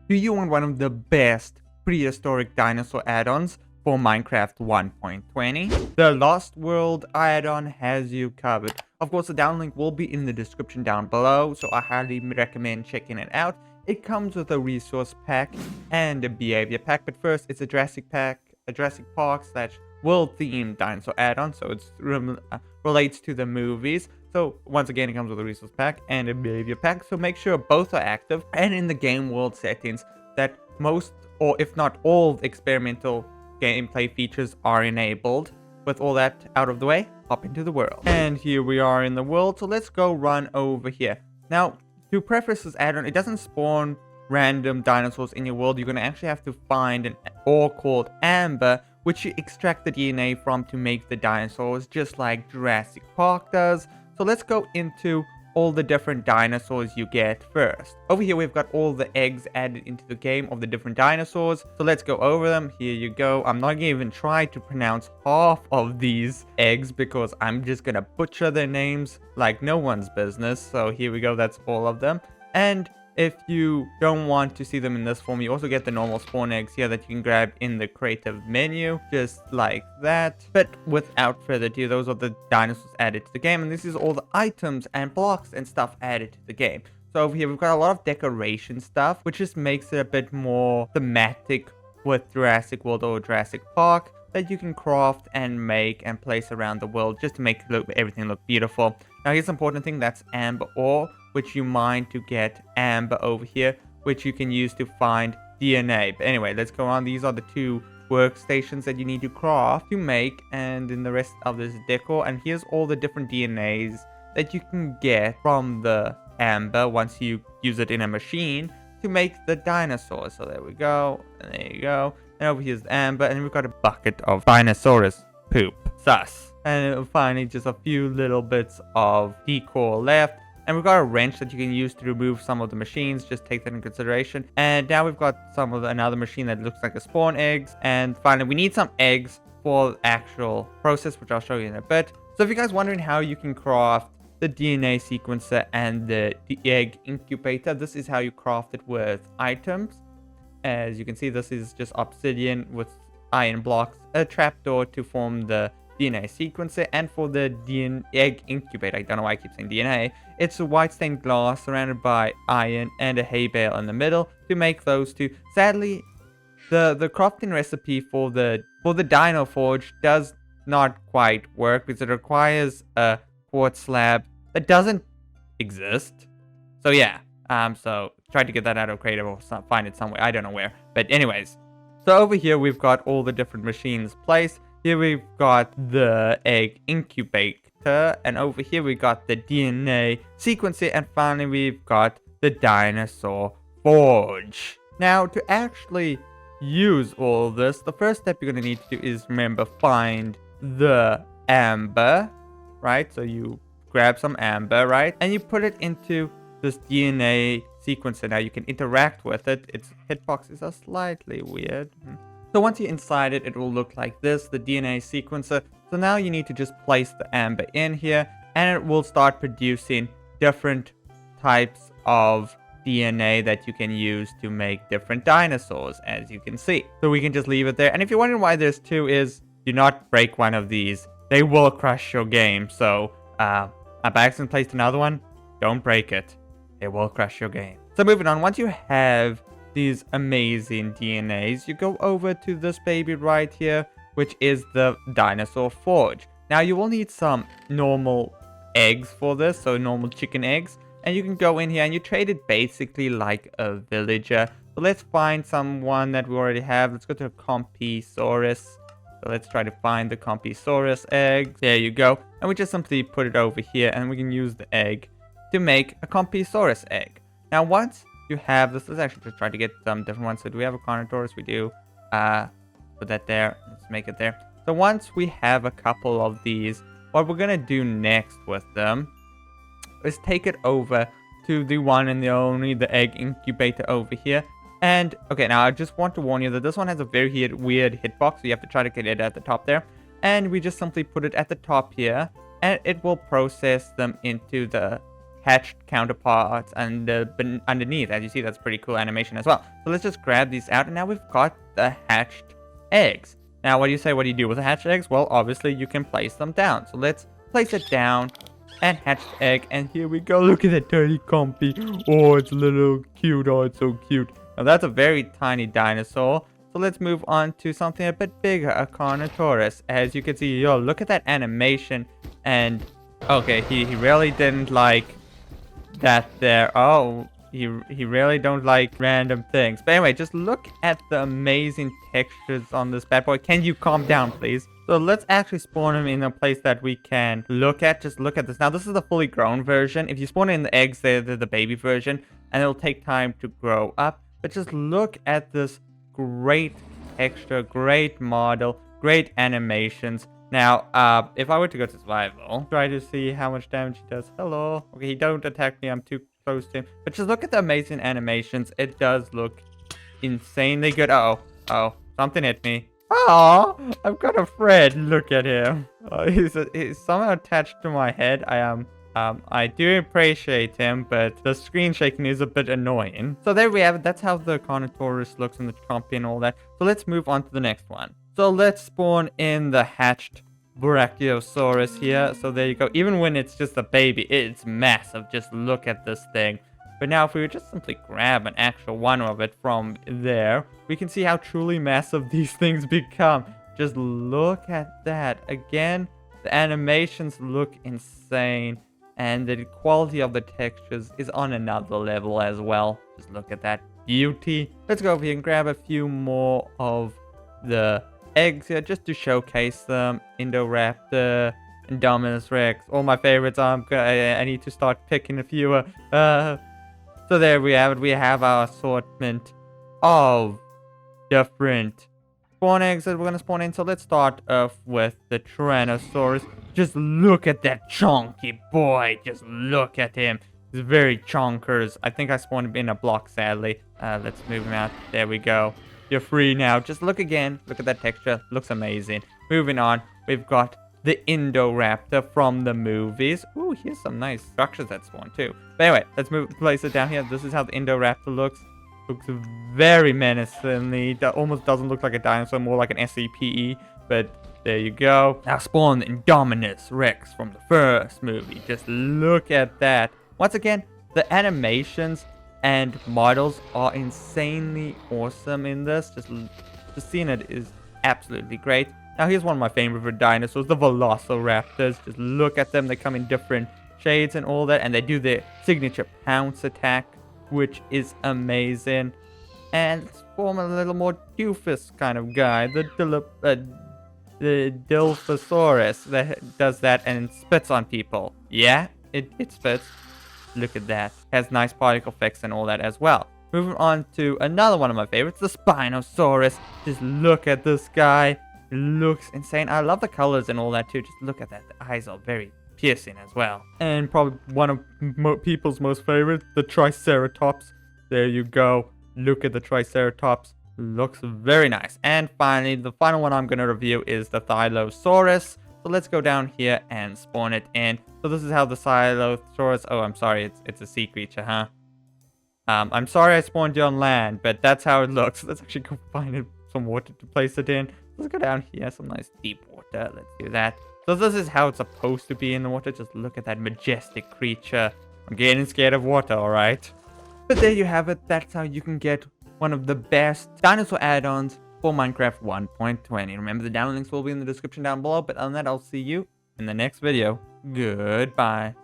Do you want one of the best prehistoric dinosaur add-ons for Minecraft 1.20? The Lost World add-on has you covered. Of course, the download link will be in the description down below, so I highly recommend checking it out. It comes with a resource pack and a behavior pack, but first it's a Jurassic Park / world themed dinosaur add-on, so it relates to the movies. So once again, it comes with a resource pack and a behavior pack, so make sure both are active and in the game world settings that most, or if not all, experimental gameplay features are enabled. With all that out of the way, hop into the world. And here we are in the world, so let's go run over here. Now, to preface this add-on, it doesn't spawn random dinosaurs in your world. You're going to actually have to find an ore called amber, which you extract the DNA from to make the dinosaurs, just like Jurassic Park does. So let's go into all the different dinosaurs you get first. Over here, we've got all the eggs added into the game of the different dinosaurs. So let's go over them. Here you go. I'm not going to even try to pronounce half of these eggs because I'm just going to butcher their names like no one's business. So here we go. That's all of them. And if you don't want to see them in this form, you also get the normal spawn eggs here that you can grab in the creative menu, just like that. But without further ado, those are the dinosaurs added to the game, and this is all the items and blocks and stuff added to the game. So over here, we've got a lot of decoration stuff, which just makes it a bit more thematic with Jurassic World or Jurassic Park, that you can craft and make and place around the world just to make everything look beautiful. Now here's the important thing, that's amber ore, which you mine to get amber over here, which you can use to find DNA. But anyway, let's go on. These are the two workstations that you need to craft to make, and then the rest of this decor. And here's all the different DNAs that you can get from the amber once you use it in a machine to make the dinosaurs. So there we go, and there you go. And over here's the amber, and we've got a bucket of Dinosaurus poop. Sus. And finally, just a few little bits of decor left. And we've got a wrench that you can use to remove some of the machines. Just take that in consideration. And now we've got some of another machine that looks like a spawn eggs. And finally, we need some eggs for the actual process, which I'll show you in a bit. So if you guys are wondering how you can craft the DNA sequencer and the egg incubator, this is how you craft it with items. As you can see, this is just obsidian with iron blocks, a trapdoor to form the DNA sequencer, and for the egg incubator, I don't know why I keep saying DNA, it's a white stained glass surrounded by iron and a hay bale in the middle to make those two. Sadly, the crafting recipe for the Dino Forge does not quite work because it requires a quartz slab that doesn't exist. So yeah, so try to get that out of creative or find it somewhere. I don't know where, but anyways. So over here we've got all the different machines placed. Here we've got the egg incubator, and over here we got the DNA sequencer, and finally we've got the dinosaur forge. Now to actually use all this, the first step you're going to need to do is remember find the amber, right? So you grab some amber, right? And you put it into this DNA sequencer. Now you can interact with it. Its hitboxes are slightly weird. So once you're inside it, it will look like this, the DNA sequencer. So now you need to just place the amber in here, and it will start producing different types of DNA that you can use to make different dinosaurs, as you can see. So we can just leave it there. And if you're wondering why there's two, is do not break one of these. They will crush your game. So I by accident placed another one. Don't break it. It will crush your game. So moving on, once you have these amazing DNAs, you go over to this baby right here, which is the dinosaur forge. Now you will need some normal eggs for this, so normal chicken eggs, and you can go in here and you trade it basically like a villager. So let's find someone that we already have. Let's go to a Compisaurus. So let's try to find the Compisaurus egg. There you go. And we just simply put it over here, and we can use the egg to make a Compisaurus egg. Now once you have this, let's actually just try to get some different ones. So do we have a Carnotaurus? We do. Put that there. Let's make it there. So once we have a couple of these, what we're going to do next with them is take it over to the one and the only, the egg incubator over here. And, okay, now I just want to warn you that this one has a very weird hitbox, so you have to try to get it at the top there. And we just simply put it at the top here, and it will process them into the hatched counterparts and underneath. As you see, that's pretty cool animation as well. So let's just grab these out, and now we've got the hatched eggs. Now, what do you do with the hatched eggs? Well, obviously you can place them down. So let's place it down and hatch the egg, and here we go. Look at that tiny compy. Oh, it's a little cute. Oh, it's so cute. Now that's a very tiny dinosaur. So let's move on to something a bit bigger, a Carnotaurus. As you can see, yo, look at that animation. And okay, he really didn't like that there. Oh, he really don't like random things. But anyway, just look at the amazing textures on this bad boy. Can you calm down, please? So let's actually spawn him in a place that we can look at. Just look at this. Now, this is the fully grown version. If you spawn in the eggs, they're the baby version, and it'll take time to grow up. But just look at this great texture, great model, great animations. Now, if I were to go to survival, try to see how much damage he does. Hello. Okay, he don't attack me. I'm too close to him. But just look at the amazing animations. It does look insanely good. Uh-oh. Something hit me. Oh, I've got a friend. Look at him. He's somehow attached to my head. I do appreciate him, but the screen shaking is a bit annoying. So there we have it. That's how the Carnotaurus looks in the chompy and all that. So let's move on to the next one. So let's spawn in the hatched Brachiosaurus here. So there you go. Even when it's just a baby, it's massive. Just look at this thing. But now if we would just simply grab an actual one of it from there, we can see how truly massive these things become. Just look at that. Again, the animations look insane. And the quality of the textures is on another level as well. Just look at that beauty. Let's go over here and grab a few more of the eggs here just to showcase them. Indoraptor, Indominus Rex, all my favorites. I need to start picking a few. So there we have it. We have our assortment of different spawn eggs that we're going to spawn in. So let's start off with the Tyrannosaurus. Just look at that chunky boy. Just look at him. He's very chonkers. I think I spawned him in a block, sadly. Let's move him out. There we go. You're free now. Just look again. Look at that texture. Looks amazing. Moving on. We've got the Indoraptor from the movies. Ooh, here's some nice structures that spawn too. But anyway, let's place it down here. This is how the Indoraptor looks. Looks very menacingly. That almost doesn't look like a dinosaur, more like an SCPE. But there you go. Now spawn the Indominus Rex from the first movie. Just look at that. Once again, the animations and models are insanely awesome in this. Just seeing it is absolutely great. Now here's one of my favorite dinosaurs, the Velociraptors. Just look at them. They come in different shades and all that. And they do their signature pounce attack, which is amazing. And let's form a little more doofus kind of guy. The Dilophosaurus that does that and spits on people. Yeah, it spits. Look at that. Has nice particle effects and all that as well. Moving on to another one of my favorites, the Spinosaurus. Just look at this guy. It looks insane. I love the colors and all that too. Just look at that. The eyes are very piercing as well. And probably one of people's most favorite, the Triceratops. There you go. Look at the Triceratops. Looks very nice. And finally, the final one I'm going to review is the Thylosaurus. So let's go down here and spawn it in. So this is how the Thylosaurus... Oh, I'm sorry. It's a sea creature, huh? I'm sorry I spawned you on land, but that's how it looks. Let's actually go find some water to place it in. Let's go down here. Some nice deep water. Let's do that. So this is how it's supposed to be in the water. Just look at that majestic creature. I'm getting scared of water, alright? But there you have it. That's how you can get one of the best dinosaur add-ons for Minecraft 1.20. Remember, the download links will be in the description down below. But other than that, I'll see you in the next video. Goodbye.